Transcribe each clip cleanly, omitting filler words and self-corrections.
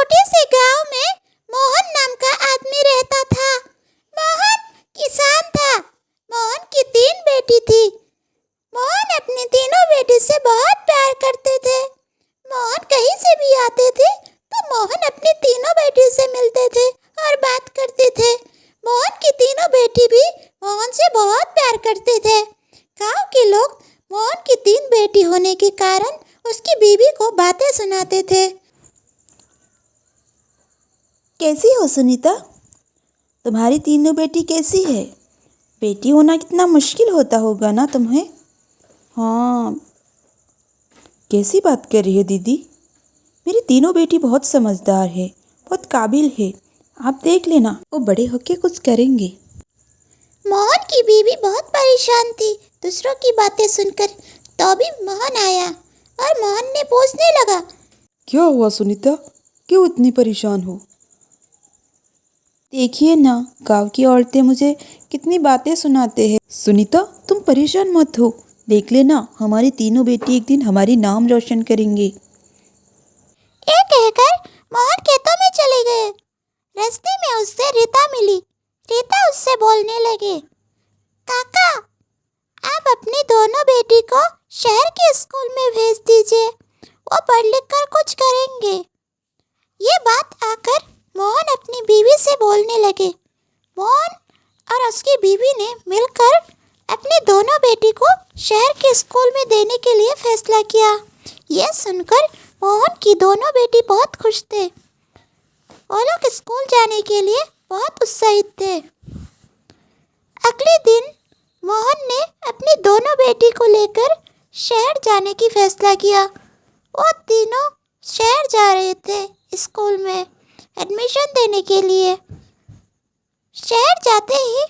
छोटे से गांव में मोहन नाम का आदमी रहता था। मोहन किसान था। मोहन की 3 बेटी थी। मोहन अपनी तीनों बेटी से बहुत प्यार करते थे। मोहन कहीं से भी आते थे तो मोहन अपनी तीनों बेटी से मिलते थे और बात करते थे। मोहन की तीनों बेटी भी मोहन से बहुत प्यार करते थे। गांव के लोग मोहन की 3 बेटी होने के कारण उसकी बीवी को बातें सुनाते थे। कैसी हो सुनीता? तुम्हारी तीनों बेटी कैसी है? बेटी होना कितना मुश्किल होता होगा ना तुम्हें? हाँ, कैसी बात कर रही हो दीदी? मेरी तीनों बेटी बहुत समझदार है, बहुत काबिल है। आप देख लेना, वो बड़े होके कुछ करेंगे। मोहन की बीवी बहुत परेशान थी दूसरों की बातें सुनकर। तो भी मोहन आया और मोहन ने पूछने लगा, क्या हुआ सुनीता? क्यों इतनी परेशान हो? देखिए ना, गांव की औरतें मुझे कितनी बातें सुनाते हैं। सुनीता, तुम परेशान मत हो। देख लेना, हमारी तीनों बेटी एक दिन हमारी नाम रोशन करेंगे। ये कहकर मोहन खेतों में चले गए। रास्ते में उससे रीता मिली। रीता उससे बोलने लगे, काका, आप अपनी दोनों बेटी को शहर के स्कूल में भेज दीजिए, वो पढ़ लिख कर कुछ करेंगे। ये बात आकर मोहन अपनी बीवी से बोलने लगे। मोहन और उसकी बीवी ने मिलकर अपनी दोनों बेटी को शहर के स्कूल में देने के लिए फैसला किया। यह सुनकर मोहन की दोनों बेटी बहुत खुश थे। वो लोग स्कूल जाने के लिए बहुत उत्साहित थे। अगले दिन मोहन ने अपनी दोनों बेटी को लेकर शहर जाने की फैसला किया। वो तीनों शहर जा रहे थे स्कूल में एडमिशन देने के लिए। शहर जाते ही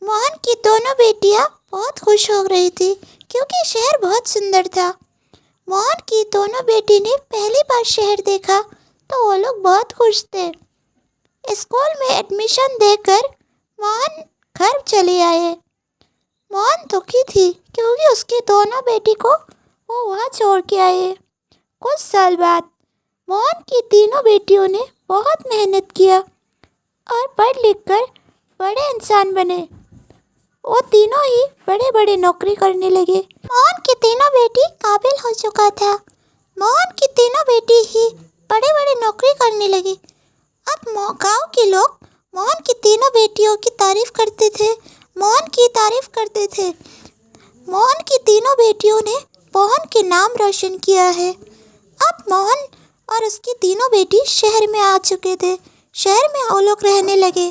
मोहन की दोनों बेटियां बहुत खुश हो रही थी क्योंकि शहर बहुत सुंदर था। मोहन की दोनों बेटी ने पहली बार शहर देखा तो वो लोग बहुत खुश थे। स्कूल में एडमिशन देकर मोहन घर चले आए। मोहन दुखी थी क्योंकि उसकी दोनों बेटी को वो वहाँ छोड़ के आए। कुछ साल बाद मोहन की तीनों बेटियों ने बहुत मेहनत किया और पढ़ लिख कर बड़े इंसान बने। वो तीनों ही बड़े बड़े नौकरी करने लगे। मोहन की तीनों बेटी काबिल हो चुका था। मोहन की तीनों बेटी ही बड़े बड़े नौकरी करने लगी। अब गांव के लोग मोहन की तीनों बेटियों की तारीफ करते थे। मोहन की तारीफ करते थे। मोहन की तीनों बेटियों ने मोहन के नाम रोशन किया है। अब मोहन और उसकी तीनों बेटी शहर में आ चुके थे। शहर में वो लोग रहने लगे।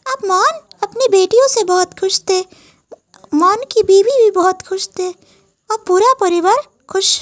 अब मोहन अपनी बेटियों से बहुत खुश थे। मोहन की बीवी भी बहुत खुश थे और पूरा परिवार खुश।